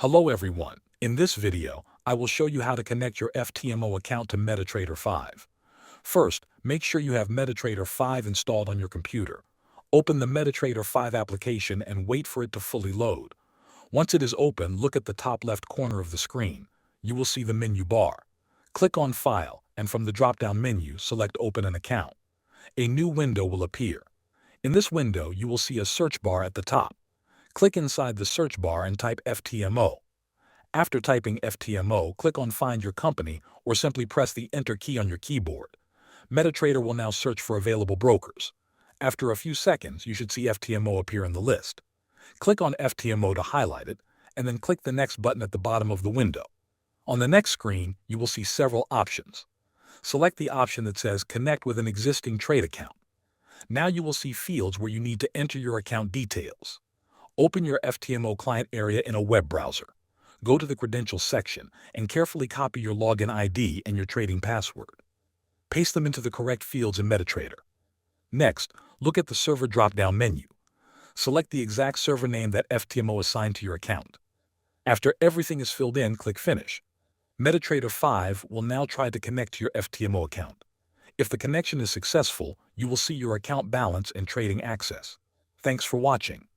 Hello everyone. In this video, I will show you how to connect your FTMO account to MetaTrader 5. First, make sure you have MetaTrader 5 installed on your computer. Open the MetaTrader 5 application and wait for it to fully load. Once it is open, look at the top left corner of the screen. You will see the menu bar. Click on File, and from the drop-down menu, select Open an Account. A new window will appear. In this window, you will see a search bar at the top. Click inside the search bar and type FTMO. After typing FTMO, click on Find Your Company or simply press the Enter key on your keyboard. MetaTrader will now search for available brokers. After a few seconds, you should see FTMO appear in the list. Click on FTMO to highlight it, and then click the Next button at the bottom of the window. On the next screen, you will see several options. Select the option that says Connect with an existing trade account. Now you will see fields where you need to enter your account details. Open your FTMO client area in a web browser. Go to the Credentials section and carefully copy your login ID and your trading password. Paste them into the correct fields in MetaTrader. Next, look at the Server drop-down menu. Select the exact server name that FTMO assigned to your account. After everything is filled in, click Finish. MetaTrader 5 will now try to connect to your FTMO account. If the connection is successful, you will see your account balance and trading access. Thanks for watching.